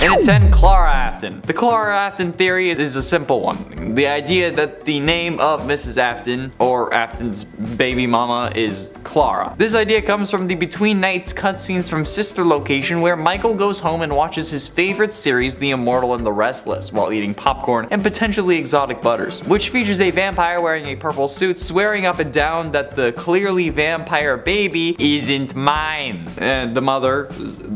And at 10, Clara Afton. The Clara Afton theory is a simple one. The idea that the name of Mrs. Afton, or Afton's baby mama, is Clara. This idea comes from the Between Nights cutscenes from Sister Location, where Michael goes home and watches his favorite series, The Immortal and the Restless, while eating popcorn and potentially exotic butters, which features a vampire wearing a purple suit swearing up and down that the clearly vampire baby isn't mine. And the mother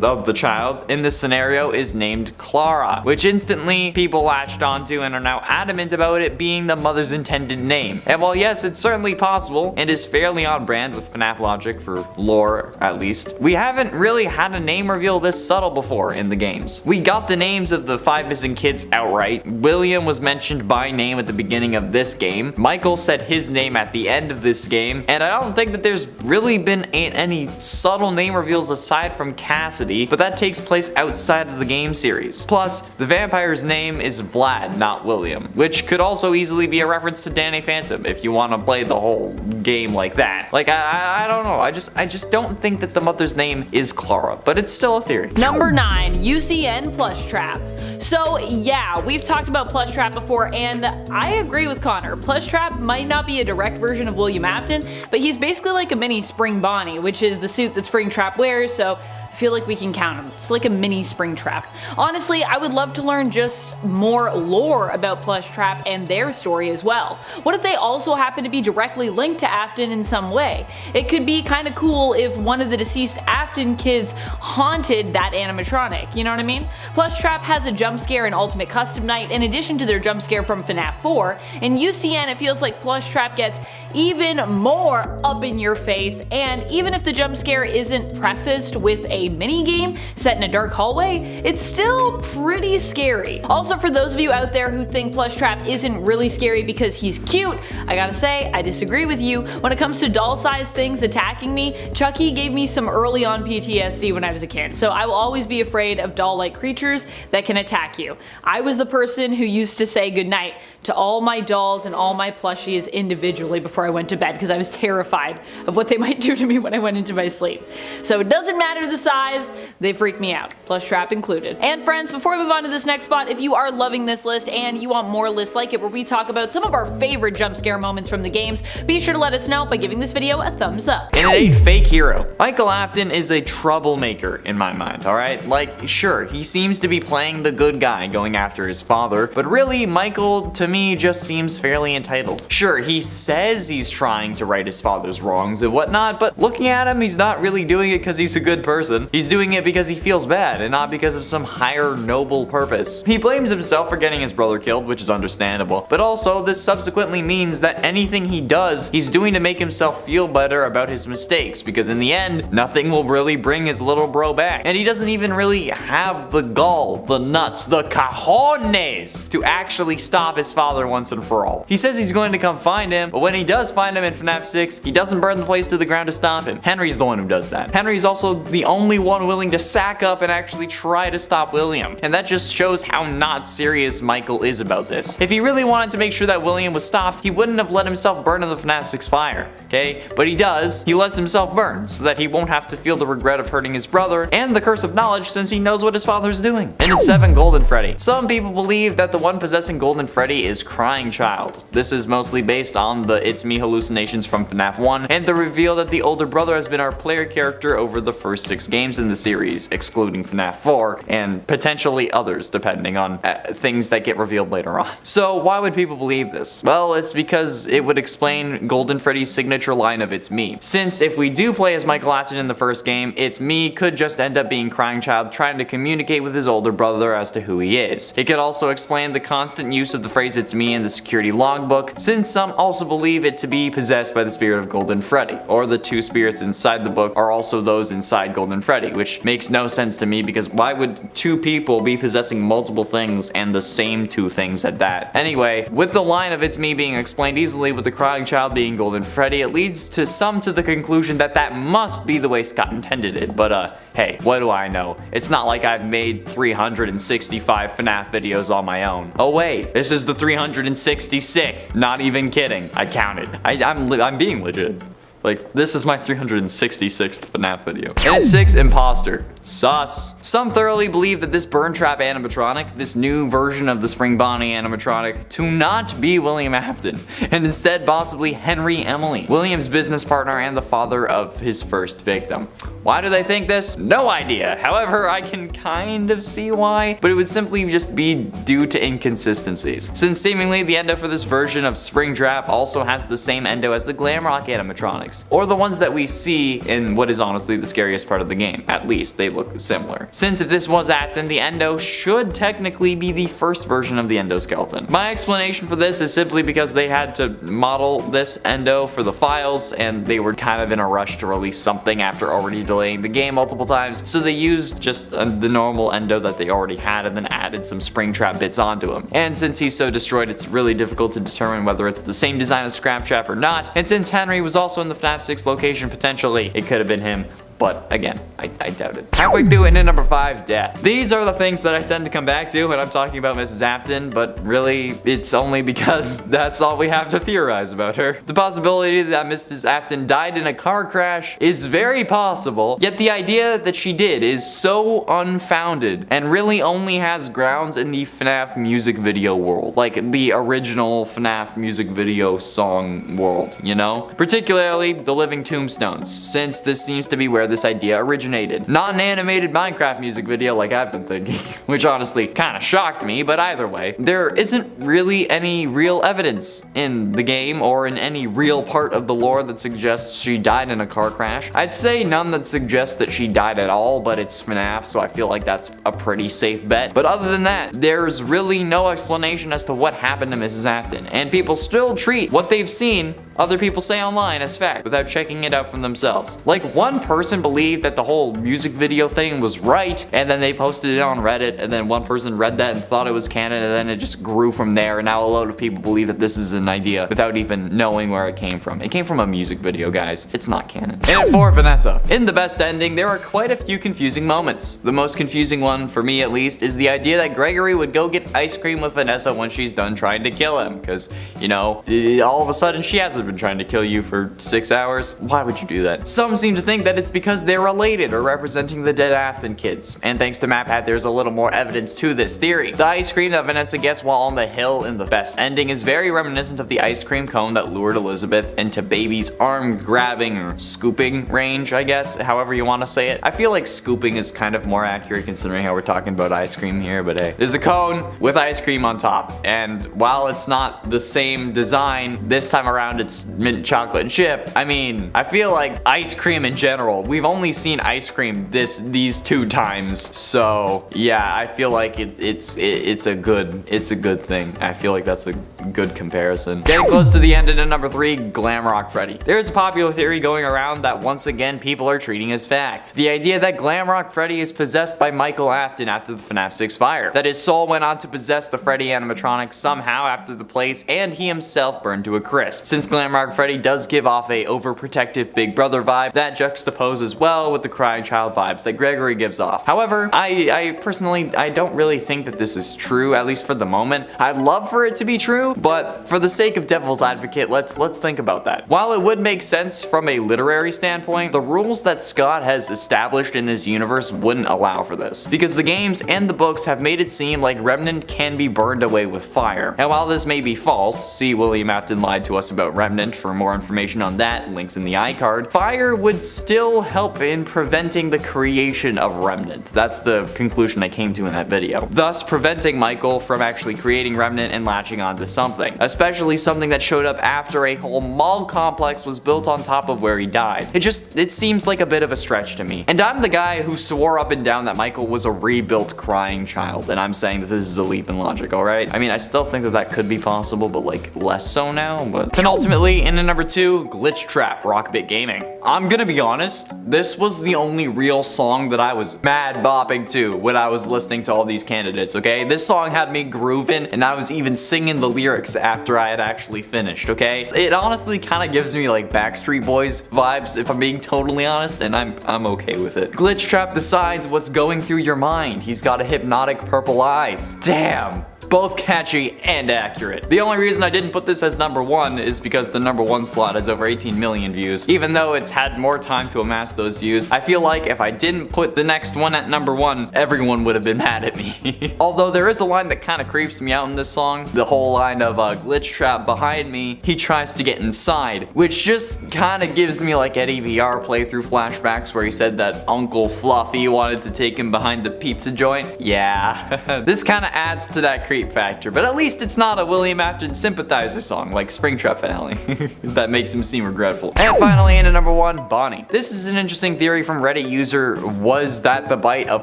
of the child in this scenario is named Clara, which instantly people latched onto and are now adamant about it being the mother's intended name. And while yes, it's certainly possible and is fairly on brand with FNAF logic for lore at least, we haven't really had a name reveal this subtle before in the games. We got the names of the 5 missing kids outright. William was mentioned by name at the beginning of this game. Michael said his name at the end of this game, and I don't think that there's really been any subtle name reveals aside from Cassidy, but that takes place outside of the game series. Plus, the vampire's name is Vlad, not William, which could also easily be a reference to Danny Phantom if you want to play the whole game like that. Like, I don't know, I just don't think that the mother's name is Clara, but it's still a theory. Number 9, UCN Plush Trap. So yeah, we've talked about Plush Trap before, and I agree with Connor. Plush Trap might not be a direct version of William Afton, but he's basically like a mini Spring Bonnie, which is the suit that Springtrap wears, so I feel like we can count him. It's like a mini Springtrap. Honestly, I would love to learn just more lore about Plush Trap and their story as well. What if they also happen to be directly linked to Afton in some way? It could be kind of cool if one of the deceased Afton kids haunted that animatronic, you know what I mean? Plush Trap has a jump scare in Ultimate Custom Night in addition to their jump scare from FNAF 4. In UCN, it feels like Plush Trap gets even more up in your face, and even if the jump scare isn't prefaced with a mini game set in a dark hallway, it's still pretty scary. Also, for those of you out there who think Plush Trap isn't really scary because he's cute, I gotta say, I disagree with you. When it comes to doll-sized things attacking me, Chucky gave me some early on PTSD when I was a kid, so I will always be afraid of doll-like creatures that can attack you. I was the person who used to say goodnight to all my dolls and all my plushies individually before I went to bed because I was terrified of what they might do to me when I went into my sleep. So it doesn't matter the size, they freak me out, Plush Trap included. And friends, before we move on to this next spot, if you are loving this list and you want more lists like it where we talk about some of our favorite jump scare moments from the games, be sure to let us know by giving this video a thumbs up. And at 8, Fake Hero. Michael Afton is a troublemaker in my mind, alright? Like, sure, he seems to be playing the good guy going after his father, but really, Michael, to me, just seems fairly entitled. Sure, he says he's trying to right his father's wrongs and whatnot, but looking at him, he's not really doing it because he's a good person. He's doing it because he feels bad and not because of some higher noble purpose. He blames himself for getting his brother killed, which is understandable, but also this subsequently means that anything he does, he's doing to make himself feel better about his mistakes, because in the end, nothing will really bring his little bro back. And he doesn't even really have the gall, the nuts, the cojones to actually stop his father once and for all. He says he's going to come find him, but when he does find him in FNAF 6, he doesn't burn the place to the ground to stop him. Henry's the one who does that. Henry's also the only one willing to sack up and actually try to stop William. And that just shows how not serious Michael is about this. If he really wanted to make sure that William was stopped, he wouldn't have let himself burn in the FNAF 6 fire, okay? But he does. He lets himself burn so that he won't have to feel the regret of hurting his brother and the curse of knowledge since he knows what his father's doing. And at 7, Golden Freddy. Some people believe that the one possessing Golden Freddy is Crying Child. This is mostly based on the It's Me hallucinations from FNAF 1 and the reveal that the older brother has been our player character over the first 6 games in the series, excluding FNAF 4 and potentially others depending on things that get revealed later on. So why would people believe this? Well, it's because it would explain Golden Freddy's signature line of It's Me. Since if we do play as Michael Afton in the first game, It's Me could just end up being Crying Child trying to communicate with his older brother as to who he is. It could also explain the constant use of the phrase It's Me in the security logbook, since some also believe it to be possessed by the spirit of Golden Freddy, or the 2 spirits inside the book are also those inside Golden Freddy, which makes no sense to me because why would 2 people be possessing multiple things and the same 2 things at that? Anyway, with the line of It's Me being explained easily with the Crying Child being Golden Freddy, it leads to some to the conclusion that that must be the way Scott intended it, but hey, what do I know? It's not like I've made 365 FNAF videos on my own. Oh wait, this is the 366th. Not even kidding. I counted. I'm being legit. Like, this is my 366th FNAF video. And at 6, Imposter. Sus. Some thoroughly believe that this burn trap animatronic, this new version of the Spring Bonnie animatronic, to not be William Afton, and instead possibly Henry Emily, William's business partner and the father of his first victim. Why do they think this? No idea. However, I can kind of see why, but it would simply just be due to inconsistencies. Since seemingly the endo for this version of Springtrap also has the same endo as the Glamrock animatronics, or the ones that we see in what is honestly the scariest part of the game. At least they look similar. Since if this was Afton, the endo should technically be the first version of the endoskeleton. My explanation for this is simply because they had to model this endo for the files, and they were kind of in a rush to release something after already delaying the game multiple times, so they used just the normal endo that they already had and then added some Springtrap bits onto him. And since he's so destroyed, it's really difficult to determine whether it's the same design as Scraptrap or not, and since Henry was also in the FNAF 6 location, potentially it could have been him. But again, I doubt it. Halfway through into number 5, death. These are the things that I tend to come back to when I'm talking about Mrs. Afton, but really, it's only because that's all we have to theorize about her. The possibility that Mrs. Afton died in a car crash is very possible, yet the idea that she did is so unfounded and really only has grounds in the FNAF music video world, like the original FNAF music video song world, you know? Particularly the Living Tombstones, since this seems to be where this idea originated. Not an animated Minecraft music video like I've been thinking, which honestly kind of shocked me, but either way, there isn't really any real evidence in the game or in any real part of the lore that suggests she died in a car crash. I'd say none that suggests that she died at all, but it's FNAF, so I feel like that's a pretty safe bet. But other than that, there's really no explanation as to what happened to Mrs. Afton, and people still treat what they've seen other people say online as fact without checking it out for themselves. Like, one person believed that the whole music video thing was right, and then they posted it on Reddit, and then one person read that and thought it was canon, and then it just grew from there, and now a load of people believe that this is an idea without even knowing where it came from. It came from a music video, guys. It's not canon. And at 4, Vanessa. In the best ending, there are quite a few confusing moments. The most confusing one, for me at least, is the idea that Gregory would go get ice cream with Vanessa when she's done trying to kill him, because, you know, all of a sudden she hasn't been trying to kill you for 6 hours. Why would you do that? Some seem to think that it's because they're related or representing the dead Afton kids. And thanks to MapHat, there's a little more evidence to this theory. The ice cream that Vanessa gets while on the hill in the best ending is very reminiscent of the ice cream cone that lured Elizabeth into Baby's arm grabbing or scooping range, I guess, however you want to say it. I feel like scooping is kind of more accurate considering how we're talking about ice cream here, but hey. There's a cone with ice cream on top, and while it's not the same design, this time around it's mint chocolate chip. I mean, I feel like ice cream in general, we've only seen ice cream these 2 times, so yeah, I feel like it's a good thing. I feel like that's a good comparison. Getting close to the end into number 3, Glamrock Freddy. There's a popular theory going around that once again people are treating as fact. The idea that Glamrock Freddy is possessed by Michael Afton after the FNAF 6 fire. That his soul went on to possess the Freddy animatronic somehow after the place, and he himself burned to a crisp. Since Glamrock Freddy does give off a overprotective big brother vibe, that juxtaposes well with the crying child vibes that Gregory gives off. However, I personally don't really think that this is true, at least for the moment. I'd love for it to be true, but for the sake of devil's advocate, let's think about that. While it would make sense from a literary standpoint, the rules that Scott has established in this universe wouldn't allow for this, because the games and the books have made it seem like Remnant can be burned away with fire. And while this may be false, see William Afton lied to us about Remnant. For more information on that, links in the iCard, fire would still help in preventing the creation of Remnant. That's the conclusion I came to in that video. Thus preventing Michael from actually creating Remnant and latching onto something, especially something that showed up after a whole mall complex was built on top of where he died. It seems like a bit of a stretch to me. And I'm the guy who swore up and down that Michael was a rebuilt crying child, and I'm saying that this is a leap in logic, alright? I mean, I still think that could be possible, but like less so now, but. And ultimately, in number 2, Glitch Trap, Rockbit Gaming. I'm gonna be honest, this was the only real song that I was mad bopping to when I was listening to all these candidates, okay? This song had me grooving, and I was even singing the lyrics after I had actually finished, okay? It honestly kind of gives me like Backstreet Boys vibes, if I'm being totally honest, and I'm okay with it. Glitch Trap decides what's going through your mind. He's got a hypnotic purple eyes. Damn. Both catchy and accurate. The only reason I didn't put this as number 1 is because the number 1 slot has over 18 million views. Even though it's had more time to amass those views, I feel like if I didn't put the next one at number 1, everyone would have been mad at me. Although there is a line that kind of creeps me out in this song. The whole line of glitch trap behind me, he tries to get inside, which just kind of gives me like Eddie VR playthrough flashbacks where he said that Uncle Fluffy wanted to take him behind the pizza joint. Yeah, this kind of adds to that creep factor, but at least it's not a William Afton sympathizer song like Springtrap Finale. That makes him seem regretful. And finally, into number 1, Bonnie. This is an interesting theory from Reddit user Was That the Bite of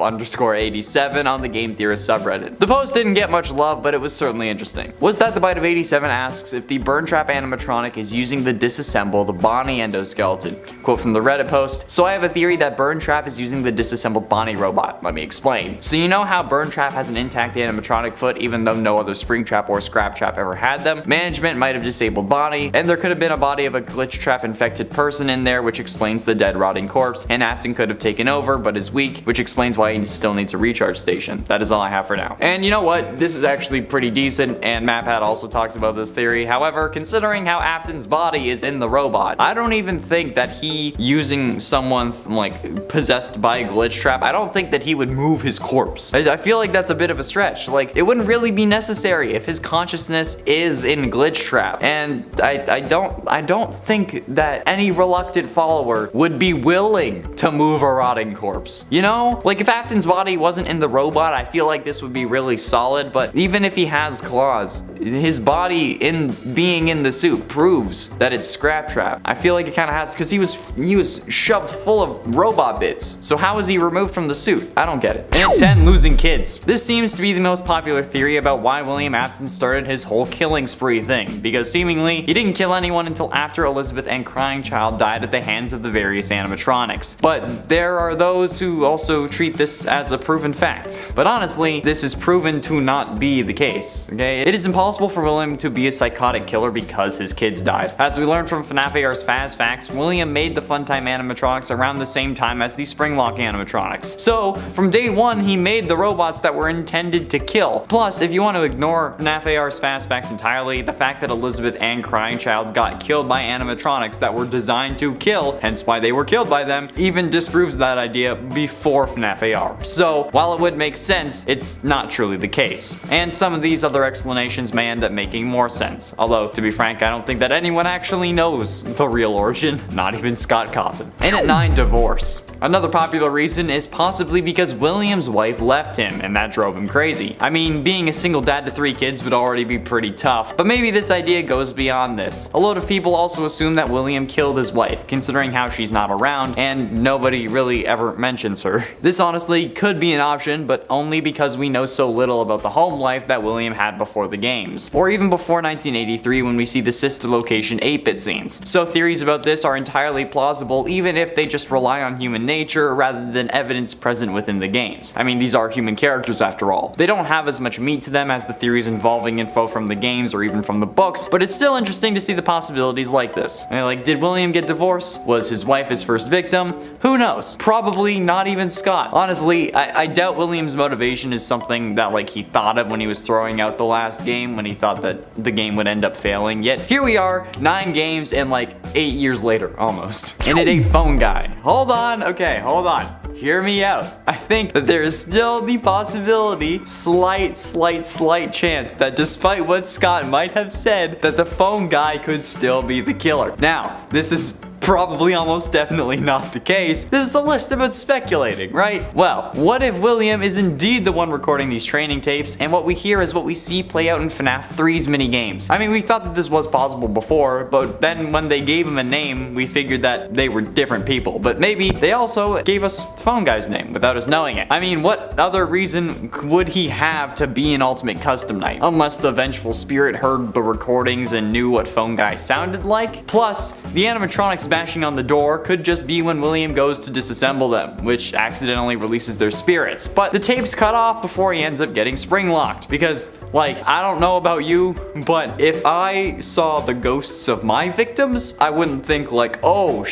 _87 on the Game Theorist subreddit. The post didn't get much love, but it was certainly interesting. Was That the Bite of 87 asks if the burn trap animatronic is using the disassembled Bonnie endoskeleton. Quote from the Reddit post, so I have a theory that burn trap is using the disassembled Bonnie robot. Let me explain. So you know how burn trap has an intact animatronic foot even though no other Springtrap or Scrap Trap ever had them? Management might have disabled Bonnie, and there could have been a body of a glitch trap infected person in there, which explains the dead rotting corpse, and Afton could have taken over but is weak, which explains why he still needs a recharge station. That is all I have for now. And you know what? This is actually pretty decent, and MapHat also talked about this theory. However, considering how Afton's body is in the robot, I don't even think that he using someone like possessed by a glitch trap, I don't think that he would move his corpse. I feel like that's a bit of a stretch. Like, it wouldn't really be necessary if his consciousness is in glitch trap, and I don't think that any reluctant follower would be willing to move a rotting corpse. You know, like if Afton's body wasn't in the robot, I feel like this would be really solid, but even if he has claws, his body in being in the suit proves that it's Scrap Trap. I feel like it kind of has, because he was shoved full of robot bits. So how is he removed from the suit? I don't get it. And at 10, losing kids. This seems to be the most popular theory about why William Afton started his whole killing spree thing, because seemingly he didn't kill anyone until after Elizabeth and Crying Child died at the hands of the various animatronics. But there are those who also treat this as a proven fact. But honestly, this is proven to not be the case, okay? It is impossible for William to be a psychotic killer because his kids died. As we learned from FNAF AR's Faz Facts, William made the Funtime animatronics around the same time as the Springlock animatronics. So, from day one, he made the robots that were intended to kill. Plus, if you want to ignore FNAF AR's Faz Facts entirely, the fact that Elizabeth and Crying Child got killed by animatronics that were designed to kill, hence why they were killed by them, even disproves that idea before FNAF AR. So, while it would make sense, it's not truly the case. And some of these other explanations may end up making more sense. Although, to be frank, I don't think that anyone actually knows the real origin, not even Scott Cawthon. And at 9, divorce. Another popular reason is possibly because William's wife left him, and that drove him crazy. I mean, being a single dad to 3 kids would already be pretty tough, but maybe this idea goes beyond this. A lot of people also assume that William killed his wife, considering how she's not around, and nobody really ever mentions her. This honestly could be an option, but only because we know so little about the home life that William had before the games, or even before 1983 when we see the sister location 8-bit scenes. So theories about this are entirely plausible, even if they just rely on human nature rather than evidence present within the games. I mean, these are human characters after all. They don't have as much meat to them as the theories involving info from the games or even from the books, but it's still interesting to see the possibilities like this. And like, did William get divorced? Was his wife his first victim? Who knows? Probably not even Scott. Honestly, I doubt William's motivation is something that like he thought of when he was throwing out the last game, when he thought that the game would end up failing. Yet here we are, 9 games and like 8 years later, almost. And it ain't Phone Guy. Hold on, okay, hold on. Hear me out. I think that there is still the possibility, slight chance that despite what Scott might have said, that the Phone Guy could still be the killer. Now, this is probably almost definitely not the case. This is a list about speculating, right? Well, what if William is indeed the one recording these training tapes, and what we hear is what we see play out in FNAF 3's minigames? I mean, we thought that this was possible before, but then when they gave him a name, we figured that they were different people. But maybe they also gave us Phone Guy's name without us knowing it. I mean, what other reason would he have to be an Ultimate Custom Night? Unless the vengeful spirit heard the recordings and knew what Phone Guy sounded like? Plus, the animatronics bashing on the door could just be when William goes to disassemble them, which accidentally releases their spirits. But the tape's cut off before he ends up getting spring locked. Because, like, I don't know about you, but if I saw the ghosts of my victims, I wouldn't think like, oh,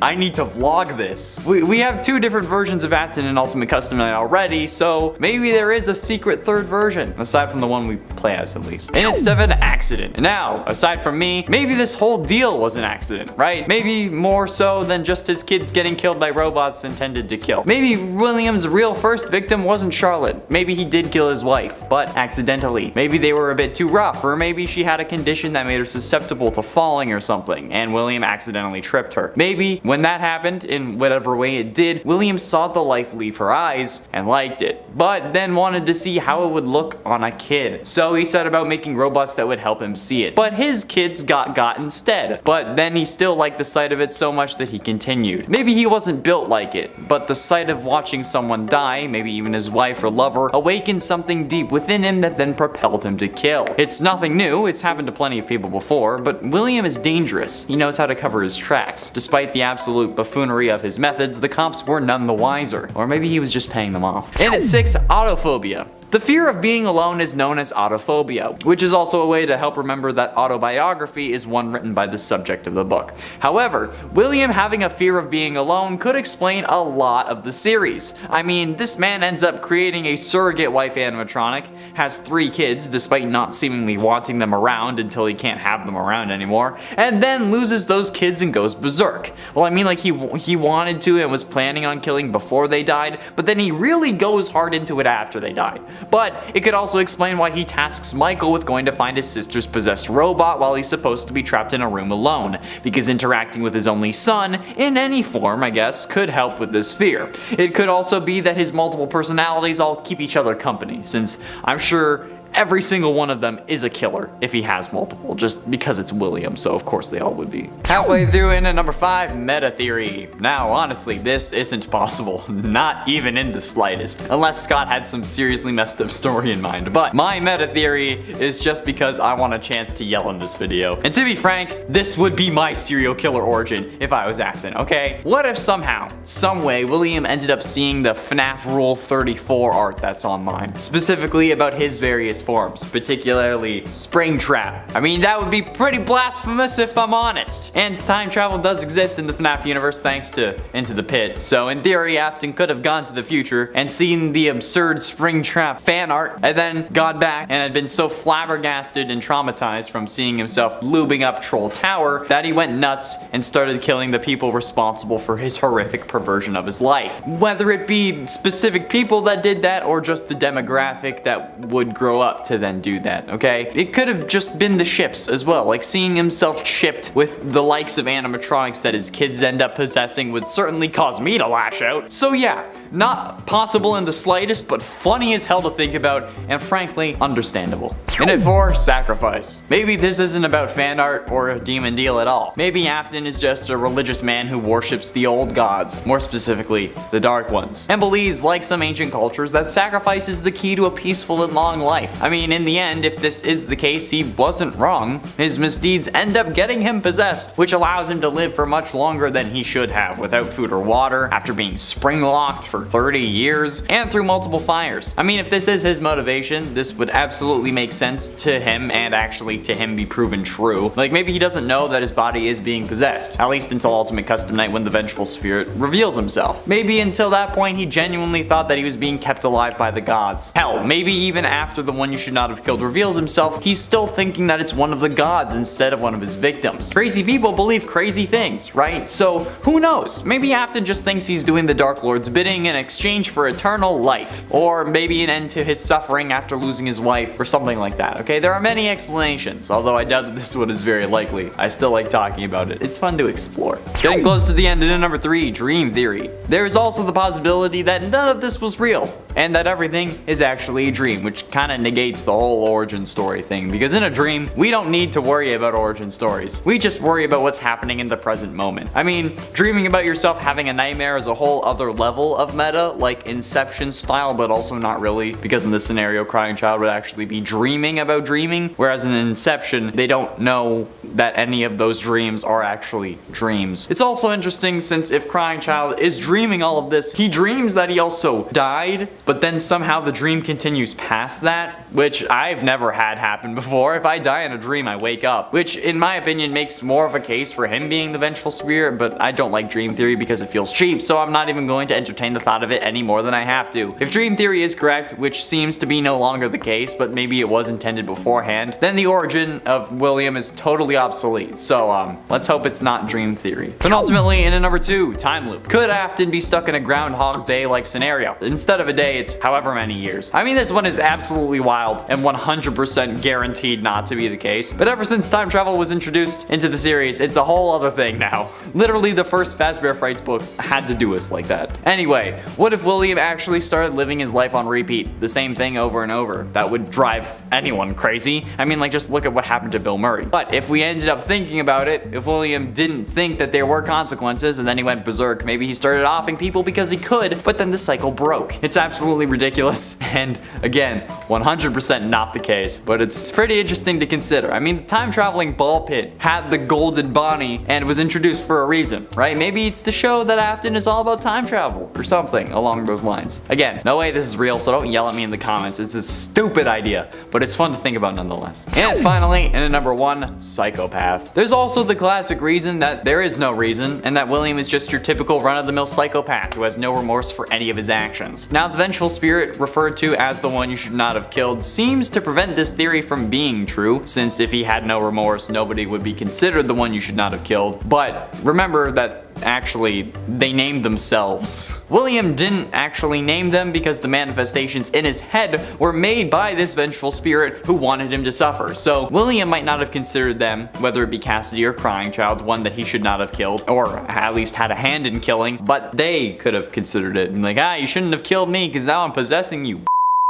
I need to vlog this. We have 2 different versions of Afton in Ultimate Custom Night already, so maybe there is a secret 3rd version, aside from the one we play as at least. And it's 7 accident. Now, aside from me, maybe this whole deal was an accident, right? Maybe more so than just his kids getting killed by robots intended to kill. Maybe William's real first victim wasn't Charlotte. Maybe he did kill his wife, but accidentally. Maybe they were a bit too rough, or maybe she had a condition that made her susceptible to falling or something, and William accidentally tripped her. Maybe when that happened, in whatever way it did, William saw the life leave her eyes and liked it, but then wanted to see how it would look on a kid. So he set about making robots that would help him see it. But his kids got instead. But then he still liked the sight of it so much that he continued. Maybe he wasn't built like it, but the sight of watching someone die, maybe even his wife or lover, awakened something deep within him that then propelled him to kill. It's nothing new, it's happened to plenty of people before, but William is dangerous. He knows how to cover his tracks. Despite the absolute buffoonery of his methods, the cops were none the wiser. Or maybe he was just paying them off. And at 6, autophobia. The fear of being alone is known as autophobia, which is also a way to help remember that autobiography is one written by the subject of the book. However, William having a fear of being alone could explain a lot of the series. I mean, this man ends up creating a surrogate wife animatronic, has 3 kids despite not seemingly wanting them around until he can't have them around anymore, and then loses those kids and goes berserk. Well, I mean, like he wanted to and was planning on killing before they died, but then he really goes hard into it after they died. But it could also explain why he tasks Michael with going to find his sister's possessed robot while he's supposed to be trapped in a room alone, because interacting with his only son, in any form I guess, could help with this fear. It could also be that his multiple personalities all keep each other company, since I'm sure every single one of them is a killer if he has multiple, just because it's William, so of course they all would be. Halfway through into number 5, meta theory. Now honestly, this isn't possible, not even in the slightest, unless Scott had some seriously messed up story in mind. But my meta theory is just because I want a chance to yell in this video. And to be frank, this would be my serial killer origin if I was Afton, okay? What if somehow, some way, William ended up seeing the FNAF Rule 34 art that's online, specifically about his various forms, particularly Springtrap. I mean, that would be pretty blasphemous if I'm honest. And time travel does exist in the FNAF universe thanks to Into the Pit, so in theory Afton could have gone to the future and seen the absurd Springtrap fan art and then gone back and had been so flabbergasted and traumatized from seeing himself lubing up Troll Tower that he went nuts and started killing the people responsible for his horrific perversion of his life. Whether it be specific people that did that or just the demographic that would grow up to then do that, okay? It could have just been the ships as well, like seeing himself shipped with the likes of animatronics that his kids end up possessing would certainly cause me to lash out. So yeah, not possible in the slightest, but funny as hell to think about, and frankly, understandable. And at 4, sacrifice. Maybe this isn't about fan art or a demon deal at all. Maybe Afton is just a religious man who worships the old gods, more specifically, the dark ones, and believes, like some ancient cultures, that sacrifice is the key to a peaceful and long life. I mean, in the end, if this is the case, he wasn't wrong. His misdeeds end up getting him possessed, which allows him to live for much longer than he should have without food or water, after being spring-locked for 30 years, and through multiple fires. I mean, if this is his motivation, this would absolutely make sense to him and actually to him be proven true. Like, maybe he doesn't know that his body is being possessed, at least until Ultimate Custom Night when the vengeful spirit reveals himself. Maybe until that point he genuinely thought that he was being kept alive by the gods. Hell, maybe even after the one you should not have killed reveals himself, he's still thinking that it's one of the gods instead of one of his victims. Crazy people believe crazy things, right? So who knows? Maybe Afton just thinks he's doing the Dark Lord's bidding in exchange for eternal life, or maybe an end to his suffering after losing his wife, or something like that, okay? There are many explanations, although I doubt that this one is very likely. I still like talking about it. It's fun to explore. Getting close to the end, and in number 3, dream theory. There is also the possibility that none of this was real, and that everything is actually a dream, which kind of negates the whole origin story thing, because in a dream, we don't need to worry about origin stories. We just worry about what's happening in the present moment. I mean, dreaming about yourself having a nightmare is a whole other level of meta, like Inception style, but also not really, because in this scenario, Crying Child would actually be dreaming about dreaming, whereas in Inception, they don't know that any of those dreams are actually dreams. It's also interesting since if Crying Child is dreaming all of this, he dreams that he also died, but then somehow the dream continues past that. which I've never had happen before. If I die in a dream, I wake up, which in my opinion makes more of a case for him being the vengeful spirit, but I don't like dream theory because it feels cheap, so I'm not even going to entertain the thought of it any more than I have to. If dream theory is correct, which seems to be no longer the case, but maybe it was intended beforehand, then the origin of William is totally obsolete, so let's hope it's not dream theory. But ultimately, in a number 2, time loop. Could Afton be stuck in a Groundhog Day-like scenario? Instead of a day, it's however many years. I mean, this one is absolutely wild and 100% guaranteed not to be the case, but ever since time travel was introduced into the series, it's a whole other thing now. Literally, the first Fazbear Frights book had to do us like that. Anyway, what if William actually started living his life on repeat, the same thing over and over? That would drive anyone crazy. I mean, like, just look at what happened to Bill Murray. But if we ended up thinking about it, if William didn't think that there were consequences and then he went berserk, maybe he started offing people because he could, but then the cycle broke. It's absolutely ridiculous, and again, 100% not the case, but it's pretty interesting to consider. I mean, the time-traveling ball pit had the golden Bonnie and was introduced for a reason, right? Maybe it's to show that Afton is all about time travel or something along those lines. Again, no way this is real, so don't yell at me in the comments. It's a stupid idea, but it's fun to think about nonetheless. And finally, in a number 1, psychopath. There's also the classic reason that there is no reason, and that William is just your typical run-of-the-mill psychopath who has no remorse for any of his actions. Now, the vengeful spirit, referred to as the one you should not have killed, seems to prevent this theory from being true, since if he had no remorse, nobody would be considered the one you should not have killed. But remember that actually, they named themselves. William didn't actually name them because the manifestations in his head were made by this vengeful spirit who wanted him to suffer. So William might not have considered them, whether it be Cassidy or Crying Child, one that he should not have killed, or at least had a hand in killing, but they could have considered it and like, you shouldn't have killed me because now I'm possessing you.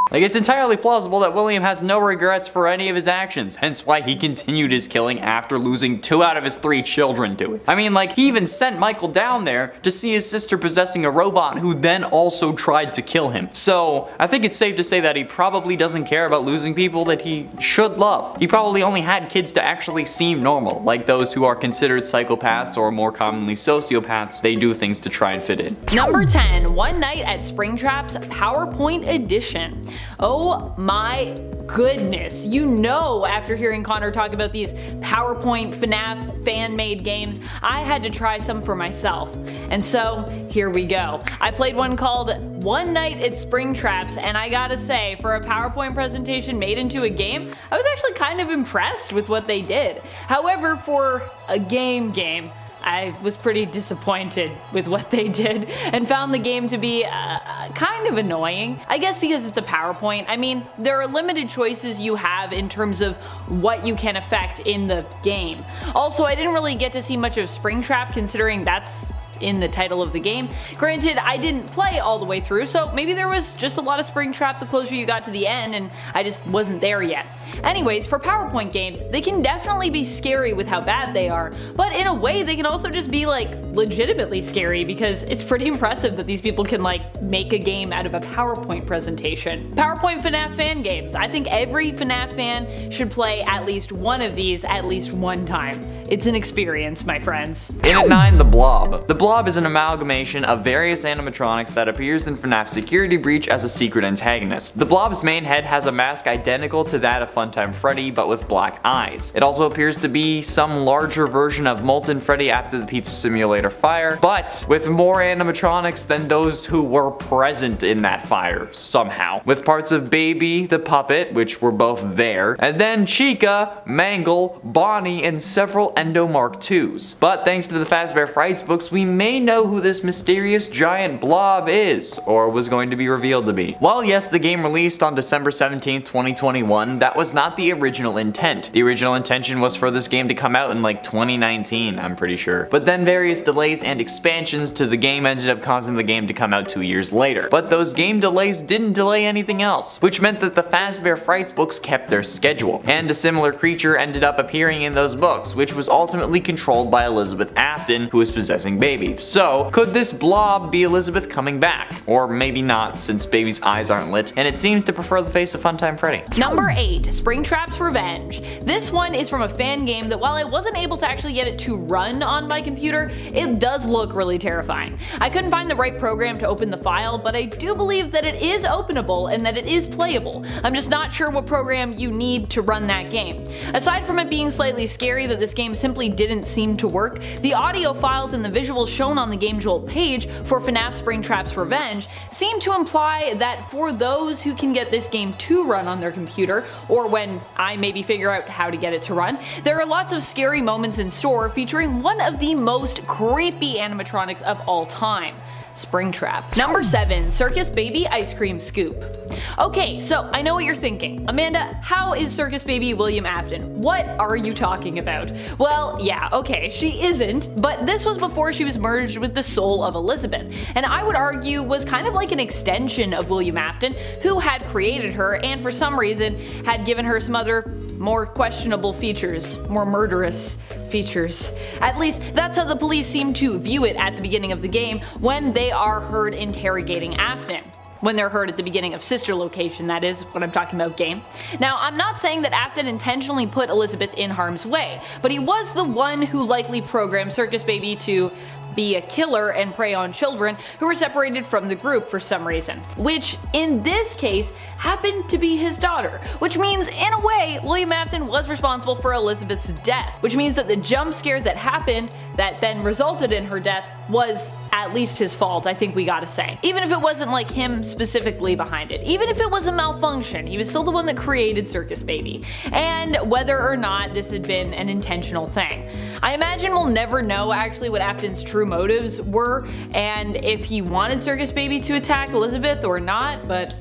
Like, it's entirely plausible that William has no regrets for any of his actions, hence why he continued his killing after losing 2 out of his 3 children to it. I mean, like, he even sent Michael down there to see his sister possessing a robot who then also tried to kill him. So, I think it's safe to say that he probably doesn't care about losing people that he should love. He probably only had kids to actually seem normal, like those who are considered psychopaths or more commonly sociopaths. They do things to try and fit in. Number 10, One Night at Springtrap's PowerPoint Edition. Oh my goodness. You know, after hearing Connor talk about these PowerPoint FNAF fan-made games, I had to try some for myself. And so, here we go. I played one called One Night at Springtrap's, and I gotta say, for a PowerPoint presentation made into a game, I was actually kind of impressed with what they did. However, for a game, I was pretty disappointed with what they did and found the game to be kind of annoying. I guess because it's a PowerPoint. I mean, there are limited choices you have in terms of what you can affect in the game. Also, I didn't really get to see much of Springtrap considering that's in the title of the game. Granted, I didn't play all the way through, so maybe there was just a lot of Springtrap the closer you got to the end and I just wasn't there yet. Anyways, for PowerPoint games, they can definitely be scary with how bad they are, but in a way they can also just be like legitimately scary because it's pretty impressive that these people can like make a game out of a PowerPoint presentation. PowerPoint FNAF fan games. I think every FNAF fan should play at least one of these at least one time. It's an experience, my friends. In at 9, The Blob. The Blob is an amalgamation of various animatronics that appears in FNAF Security Breach as a secret antagonist. The Blob's main head has a mask identical to that of Funtime Freddy, but with black eyes. It also appears to be some larger version of Molten Freddy after the Pizza Simulator fire, but with more animatronics than those who were present in that fire, somehow. With parts of Baby, the puppet, which were both there, and then Chica, Mangle, Bonnie, and several Endo Mark IIs. But thanks to the Fazbear Frights books, we may know who this mysterious giant blob is, or was going to be revealed to be. While yes, the game released on December 17th, 2021, that was not the original intent. The original intention was for this game to come out in like 2019, I'm pretty sure. But then various delays and expansions to the game ended up causing the game to come out 2 years later. But those game delays didn't delay anything else, which meant that the Fazbear Frights books kept their schedule. And a similar creature ended up appearing in those books, which was ultimately controlled by Elizabeth Afton, who was possessing Baby. So, could this blob be Elizabeth coming back? Or maybe not, since Baby's eyes aren't lit, and it seems to prefer the face of Funtime Freddy. Number 8, Springtrap's Revenge. This one is from a fan game that while I wasn't able to actually get it to run on my computer, it does look really terrifying. I couldn't find the right program to open the file, but I do believe that it is openable and that it is playable. I'm just not sure what program you need to run that game. Aside from it being slightly scary that this game simply didn't seem to work, the audio files and the visuals shown on the Game Jolt page for FNAF Springtrap's Revenge seem to imply that for those who can get this game to run on their computer, or when I maybe figure out how to get it to run, there are lots of scary moments in store featuring one of the most creepy animatronics of all time. Springtrap. Number 7. Circus Baby Ice Cream Scoop. Okay, so I know what you're thinking. Amanda, how is Circus Baby William Afton? What are you talking about? Well, yeah, okay, she isn't, but this was before she was merged with the soul of Elizabeth, and I would argue was kind of like an extension of William Afton, who had created her and for some reason had given her some other more questionable features, more murderous features. At least that's how the police seem to view it at the beginning of the game when they are heard interrogating Afton. When they're heard at the beginning of Sister Location, that is what I'm talking about game. Now, I'm not saying that Afton intentionally put Elizabeth in harm's way, but he was the one who likely programmed Circus Baby to be a killer and prey on children who were separated from the group for some reason, which in this case happened to be his daughter, which means in a way William Afton was responsible for Elizabeth's death, which means that the jump scare that happened that then resulted in her death was at least his fault, I think we gotta say. Even if it wasn't like him specifically behind it, even if it was a malfunction, he was still the one that created Circus Baby, and whether or not this had been an intentional thing. I imagine we'll never know actually what Afton's true motives were, and if he wanted Circus Baby to attack Elizabeth or not, but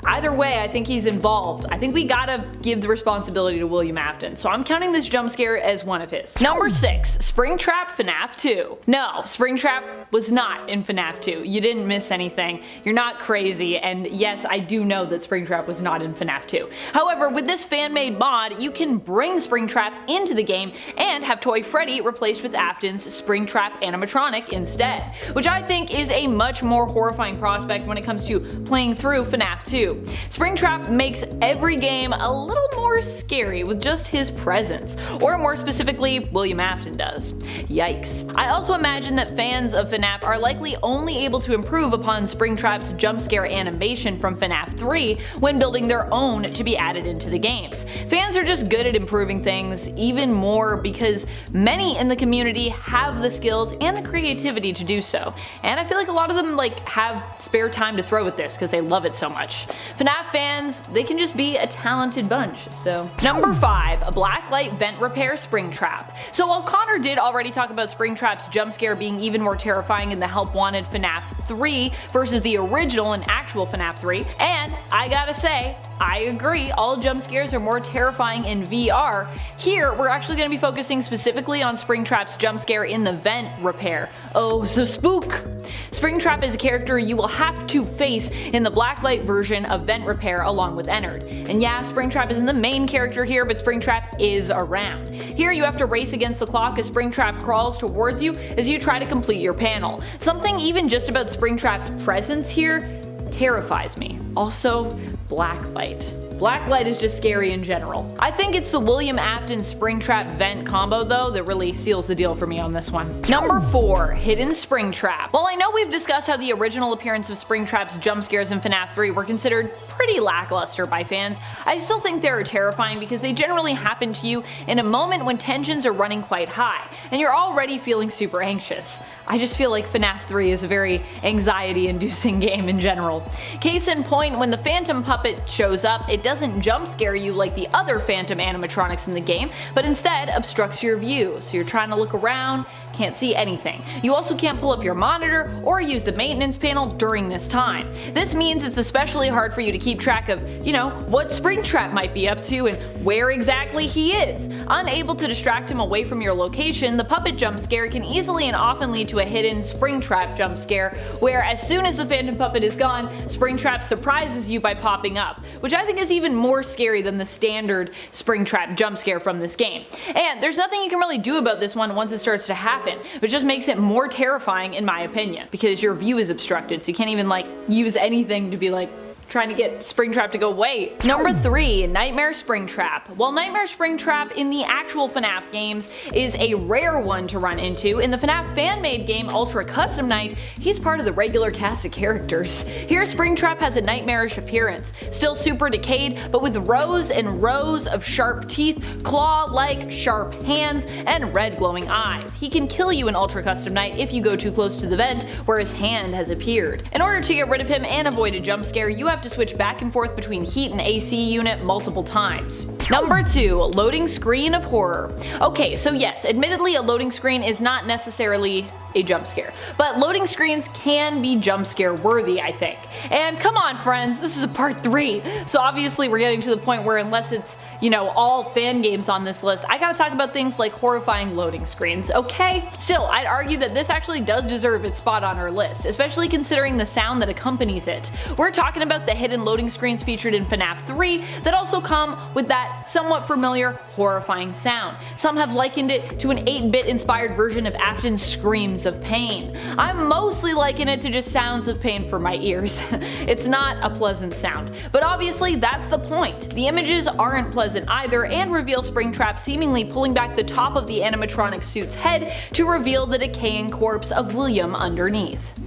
either way, I think he's involved. I think we gotta give the responsibility to William Afton, so I'm counting this jump scare as one of his. Number 6. Springtrap FNAF 2. No, Springtrap was not in FNAF 2. You didn't miss anything. You're not crazy, and yes, I do know that Springtrap was not in FNAF 2. However, with this fan-made mod, you can bring Springtrap into the game and have Toy Freddy replaced with Afton's Springtrap animatronic instead, which I think is a much more horrifying prospect when it comes to playing through FNAF 2. Springtrap makes every game a little more scary with just his presence, or more specifically, William Afton does. Yikes. I also imagine that fans of FNAF are likely only able to improve upon Springtrap's jump scare animation from FNAF 3 when building their own to be added into the games. Fans are just good at improving things even more because many in the community have the skills and the creativity to do so, and I feel like a lot of them have spare time to throw at this because they love it so much. FNAF fans, they can just be a talented bunch, so. Number 5. A Blacklight Vent Repair Springtrap. So while Connor did already talk about Springtrap's jump scare being even more terrifying in the Help Wanted FNAF 3 versus the original and actual FNAF 3, and I gotta say, I agree, all jump scares are more terrifying in VR. Here, we're actually going to be focusing specifically on Springtrap's jump scare in the vent repair. Oh, so spook! Springtrap is a character you will have to face in the Blacklight version of Vent Repair along with Ennard. And yeah, Springtrap isn't the main character here, but Springtrap is around. Here you have to race against the clock as Springtrap crawls towards you as you try to complete your panel. Something even just about Springtrap's presence here terrifies me. Also, Blacklight. Blacklight is just scary in general. I think it's the William Afton Springtrap vent combo though that really seals the deal for me on this one. Number 4. Hidden Springtrap. While I know we've discussed how the original appearance of Springtrap's jump scares in FNAF 3 were considered pretty lackluster by fans, I still think they are terrifying because they generally happen to you in a moment when tensions are running quite high, and you're already feeling super anxious. I just feel like FNAF 3 is a very anxiety-inducing game in general. Case in point, when the Phantom puppet shows up, it doesn't jump scare you like the other Phantom animatronics in the game, but instead obstructs your view, so you're trying to look around, can't see anything. You also can't pull up your monitor or use the maintenance panel during this time. This means it's especially hard for you to keep track of, what Springtrap might be up to and where exactly he is. Unable to distract him away from your location, the puppet jump scare can easily and often lead to a hidden Springtrap jump scare, where as soon as the Phantom puppet is gone, Springtrap surprises you by popping up, which I think is even more scary than the standard Springtrap jump scare from this game. And there's nothing you can really do about this one once it starts to happen, which just makes it more terrifying in my opinion, because your view is obstructed, so you can't even use anything to be trying to get Springtrap to go away. Number 3, Nightmare Springtrap. While Nightmare Springtrap in the actual FNAF games is a rare one to run into, in the FNAF fan-made game Ultra Custom Night, he's part of the regular cast of characters. Here Springtrap has a nightmarish appearance, still super decayed, but with rows and rows of sharp teeth, claw-like sharp hands, and red glowing eyes. He can kill you in Ultra Custom Night if you go too close to the vent where his hand has appeared. In order to get rid of him and avoid a jump scare, you have to switch back and forth between heat and AC unit multiple times. Number 2, Loading Screen of Horror. Okay, so yes, admittedly a loading screen is not necessarily a jump scare, but loading screens can be jump scare worthy, I think. And come on friends, this is a part 3, so obviously we're getting to the point where unless it's, you know, all fan games on this list, I gotta talk about things like horrifying loading screens, okay? Still, I'd argue that this actually does deserve its spot on our list, especially considering the sound that accompanies it. We're talking about the hidden loading screens featured in FNAF 3 that also come with that somewhat familiar horrifying sound. Some have likened it to an 8-bit inspired version of Afton's screams of pain. I mostly liken it to just sounds of pain for my ears. It's not a pleasant sound, but obviously that's the point. The images aren't pleasant either and reveal Springtrap seemingly pulling back the top of the animatronic suit's head to reveal the decaying corpse of William underneath.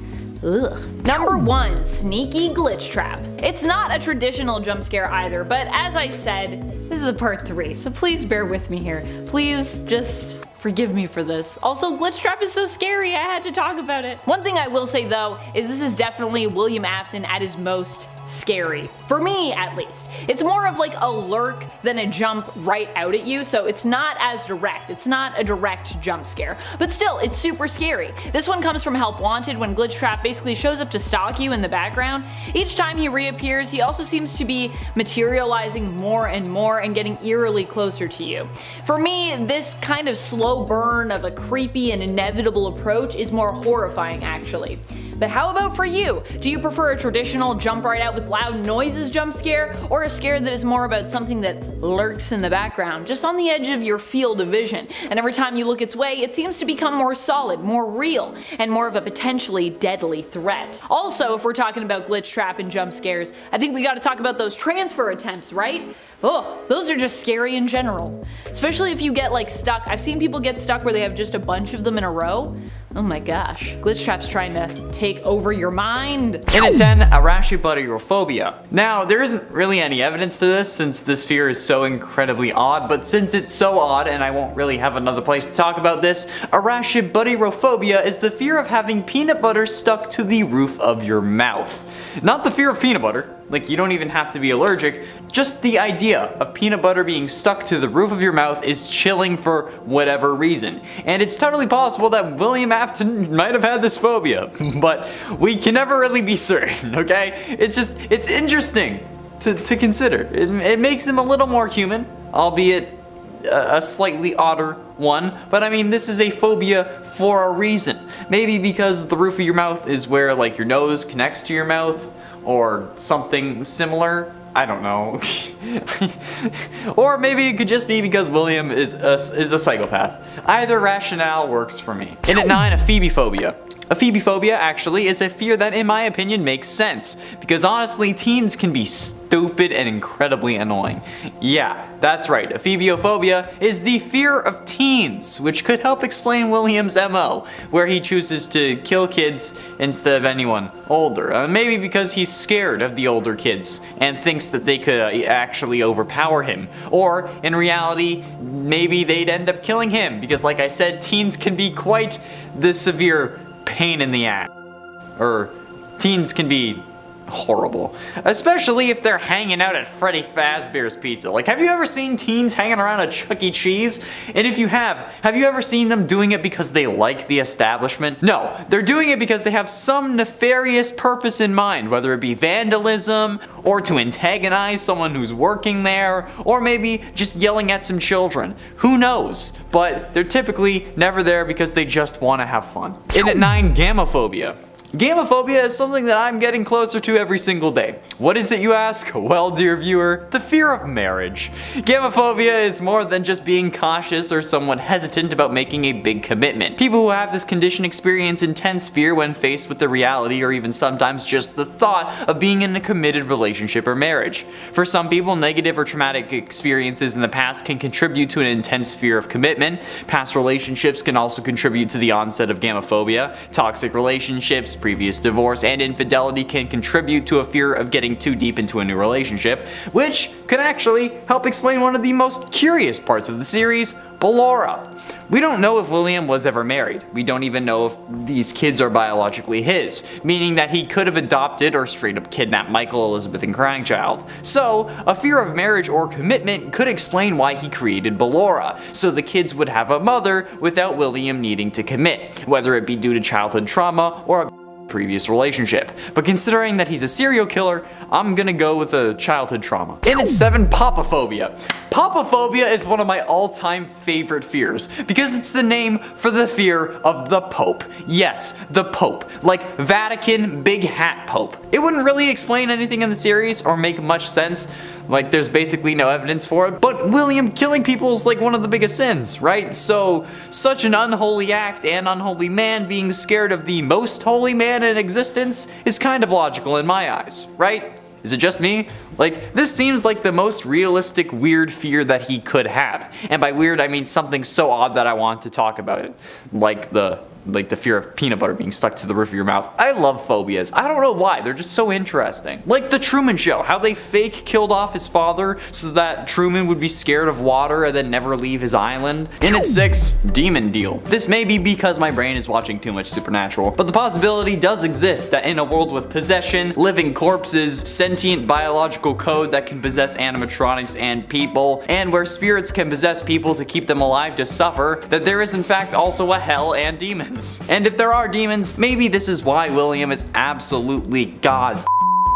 Ugh. Number 1, Sneaky Glitch Trap. It's not a traditional jump scare either, but as I said, this is a part 3, so please bear with me here. Please just forgive me for this. Also, Glitch Trap is so scary, I had to talk about it. One thing I will say though, is this is definitely William Afton at his most scary. For me, at least. It's more of like a lurk than a jump right out at you, so it's not as direct. It's not a direct jump scare. But still, it's super scary. This one comes from Help Wanted when Glitch Trap basically shows up to stalk you in the background. Each time he reappears, he also seems to be materializing more and more and getting eerily closer to you. For me, this kind of slow burn of a creepy and inevitable approach is more horrifying actually. But how about for you? Do you prefer a traditional jump right out with loud noises jump scare, or a scare that is more about something that lurks in the background, just on the edge of your field of vision, and every time you look its way it seems to become more solid, more real, and more of a potentially deadly threat? Also, if we're talking about Glitch Trap and jump scares, I think we gotta talk about those transfer attempts, right? Oh, those are just scary in general. Especially if you get like stuck. I've seen people get stuck where they have just a bunch of them in a row. Oh my gosh, Glitch Trap's trying to take over your mind. In at 10, Arachnophobia. Now, there isn't really any evidence to this since this fear is so incredibly odd, but since it's so odd and I won't really have another place to talk about this, Arachnophobia is the fear of having peanut butter stuck to the roof of your mouth. Not the fear of peanut butter, like you don't even have to be allergic, just the idea of peanut butter being stuck to the roof of your mouth is chilling for whatever reason. And it's totally possible that William Afton might have had this phobia, but we can never really be certain, okay? It's interesting to consider. It makes him a little more human, albeit a slightly odder one, but I mean, this is a phobia for a reason. Maybe because the roof of your mouth is where like your nose connects to your mouth, or something similar. I don't know. Or maybe it could just be because William is a psychopath. Either rationale works for me. In at 9, Aphebophobia. Aphebophobia actually is a fear that in my opinion makes sense, because honestly teens can be stupid and incredibly annoying. Yeah, that's right, Aphebophobia is the fear of teens, which could help explain William's MO, where he chooses to kill kids instead of anyone older. Maybe because he's scared of the older kids and thinks that they could actually overpower him. Or in reality, maybe they'd end up killing him, because like I said, teens can be quite the severe pain in the ass. Or teens can be horrible. Especially if they're hanging out at Freddy Fazbear's Pizza. Like, have you ever seen teens hanging around a Chuck E. Cheese? And if you have you ever seen them doing it because they like the establishment? No, they're doing it because they have some nefarious purpose in mind, whether it be vandalism, or to antagonize someone who's working there, or maybe just yelling at some children. Who knows? But they're typically never there because they just want to have fun. In at 9, Gamophobia. Gamophobia is something that I'm getting closer to every single day. What is it, you ask? Well, dear viewer, the fear of marriage. Gamophobia is more than just being cautious or somewhat hesitant about making a big commitment. People who have this condition experience intense fear when faced with the reality or even sometimes just the thought of being in a committed relationship or marriage. For some people, negative or traumatic experiences in the past can contribute to an intense fear of commitment. Past relationships can also contribute to the onset of gamophobia. Toxic relationships, previous divorce, and infidelity can contribute to a fear of getting too deep into a new relationship, which could actually help explain one of the most curious parts of the series, Ballora. We don't know if William was ever married. We don't even know if these kids are biologically his, meaning that he could have adopted or straight up kidnapped Michael, Elizabeth, and Crankchild. So, a fear of marriage or commitment could explain why he created Ballora, so the kids would have a mother without William needing to commit, whether it be due to childhood trauma or a previous relationship. But considering that he's a serial killer, I'm gonna go with a childhood trauma. And it's 7, Papaphobia. Papaphobia is one of my all-time favorite fears because it's the name for the fear of the Pope. Yes, the Pope. Like Vatican Big Hat Pope. It wouldn't really explain anything in the series or make much sense. Like there's basically no evidence for it, but William killing people is like one of the biggest sins, right? So, such an unholy act and unholy man being scared of the most holy man in existence is kind of logical in my eyes, right? Is it just me? Like, this seems like the most realistic weird fear that he could have. And by weird, I mean something so odd that I want to talk about it. Like the fear of peanut butter being stuck to the roof of your mouth. I love phobias. I don't know why, they're just so interesting. Like the Truman Show, how they fake killed off his father so that Truman would be scared of water and then never leave his island. And at 6, Demon Deal. This may be because my brain is watching too much Supernatural, but the possibility does exist that in a world with possession, living corpses, sentient biological code that can possess animatronics and people, and where spirits can possess people to keep them alive to suffer, that there is in fact also a hell and demons. And if there are demons, maybe this is why William is absolutely god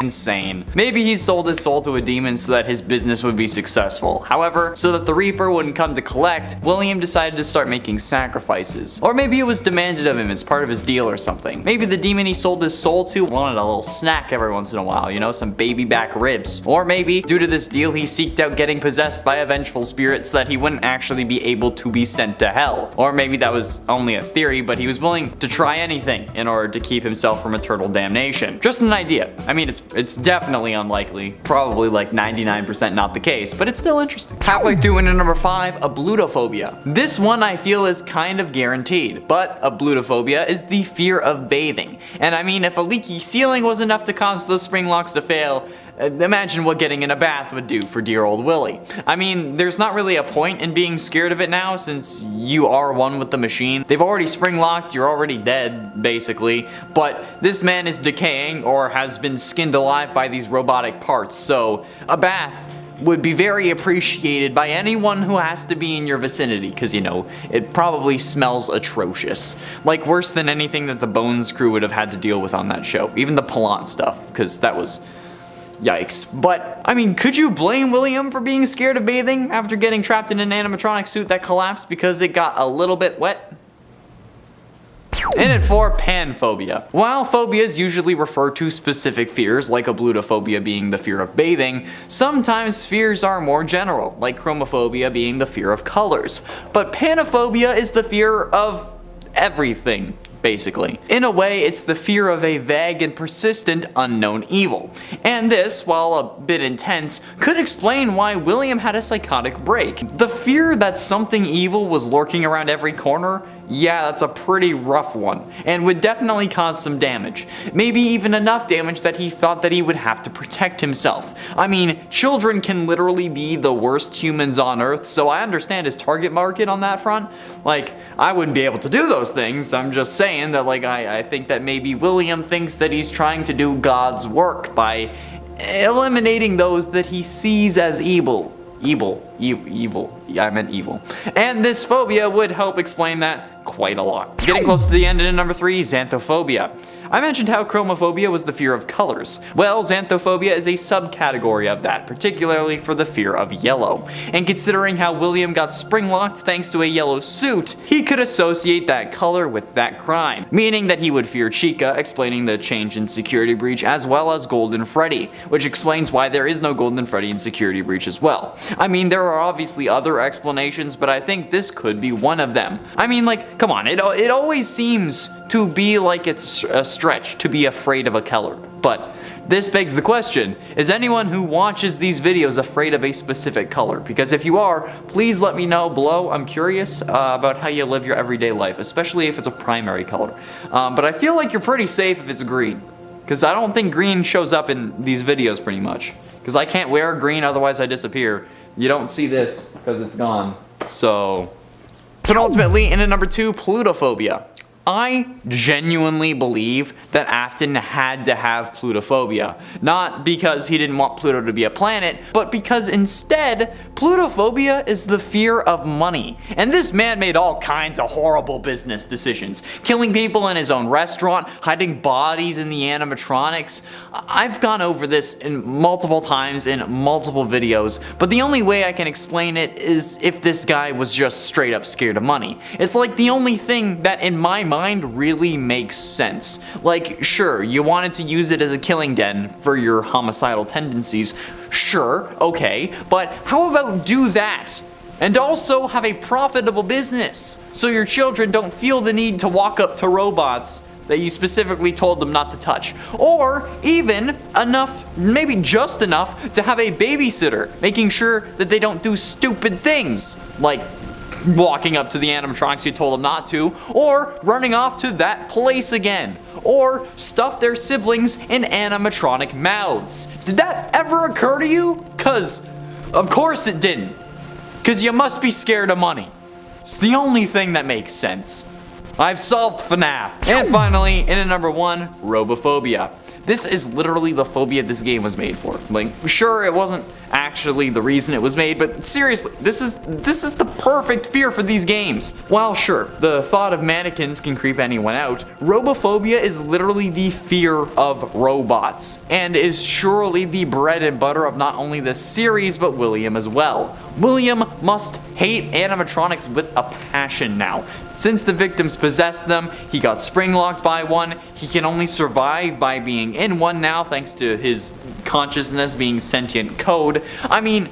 insane. Maybe he sold his soul to a demon so that his business would be successful. However, so that the Reaper wouldn't come to collect, William decided to start making sacrifices. Or maybe it was demanded of him as part of his deal or something. Maybe the demon he sold his soul to wanted a little snack every once in a while, you know, some baby back ribs. Or maybe, due to this deal, he seeked out getting possessed by a vengeful spirit so that he wouldn't actually be able to be sent to hell. Or maybe that was only a theory, but he was willing to try anything in order to keep himself from eternal damnation. Just an idea. I mean, it's definitely unlikely, probably like 99% not the case, but it's still interesting. Halfway through into number 5, ablutophobia. This one I feel is kind of guaranteed, but ablutophobia is the fear of bathing. And I mean, if a leaky ceiling was enough to cause those spring locks to fail, imagine what getting in a bath would do for dear old Willie. I mean, there's not really a point in being scared of it now since you are one with the machine. They've already spring locked, you're already dead, basically. But this man is decaying or has been skinned alive by these robotic parts, so a bath would be very appreciated by anyone who has to be in your vicinity, because you know, it probably smells atrocious. Like worse than anything that the Bones crew would have had to deal with on that show. Even the Palant stuff, because that was yikes. But, I mean, could you blame William for being scared of bathing after getting trapped in an animatronic suit that collapsed because it got a little bit wet? And at 4, panphobia. While phobias usually refer to specific fears, like ablutophobia being the fear of bathing, sometimes fears are more general, like chromophobia being the fear of colors. But panophobia is the fear of everything, basically. In a way, it's the fear of a vague and persistent unknown evil. And this, while a bit intense, could explain why William had a psychotic break. The fear that something evil was lurking around every corner, yeah, that's a pretty rough one, and would definitely cause some damage. Maybe even enough damage that he thought that he would have to protect himself. I mean, children can literally be the worst humans on Earth, so I understand his target market on that front. Like, I wouldn't be able to do those things, I'm just saying that, like, I think that maybe William thinks that he's trying to do God's work by eliminating those that he sees as evil. Evil. I meant evil. And this phobia would help explain that quite a lot. Getting close to the end in number 3, xanthophobia. I mentioned how chromophobia was the fear of colors. Well, xanthophobia is a subcategory of that, particularly for the fear of yellow. And considering how William got spring-locked thanks to a yellow suit, he could associate that color with that crime, meaning that he would fear Chica, explaining the change in Security Breach, as well as Golden Freddy, which explains why there is no Golden Freddy in Security Breach as well. I mean, there are obviously other explanations, but I think this could be one of them. I mean, like, come on, it always seems to be like it's a stretch to be afraid of a color. But this begs the question, is anyone who watches these videos afraid of a specific color? Because if you are, please let me know below. I'm curious about how you live your everyday life, especially if it's a primary color. But I feel like you're pretty safe if it's green, because I don't think green shows up in these videos pretty much. Because I can't wear green, otherwise I disappear. You don't see this because it's gone. So, penultimately, in at number 2, plutophobia. I genuinely believe that Afton had to have plutophobia. Not because he didn't want Pluto to be a planet, but because instead, plutophobia is the fear of money. And this man made all kinds of horrible business decisions. Killing people in his own restaurant, hiding bodies in the animatronics. I've gone over this in multiple times in multiple videos, but the only way I can explain it is if this guy was just straight up scared of money. It's like the only thing that in my mind really makes sense. Like, sure, you wanted to use it as a killing den for your homicidal tendencies. Sure, okay, but how about do that? And also have a profitable business, so your children don't feel the need to walk up to robots that you specifically told them not to touch. Or even enough, maybe just enough, to have a babysitter, making sure that they don't do stupid things, like walking up to the animatronics you told them not to, or running off to that place again, or stuff their siblings in animatronic mouths. Did that ever occur to you? Cause of course it didn't. Cause you must be scared of money. It's the only thing that makes sense. I've solved FNAF. And finally, in at number 1, robophobia. This is literally the phobia this game was made for. Like, sure, it wasn't actually the reason it was made, but seriously, this is the perfect fear for these games. While sure, the thought of mannequins can creep anyone out, robophobia is literally the fear of robots, and is surely the bread and butter of not only this series, but William as well. William must hate animatronics with a passion now. Since the victims possessed them, he got spring-locked by one, he can only survive by being in one now thanks to his consciousness being sentient code. I mean,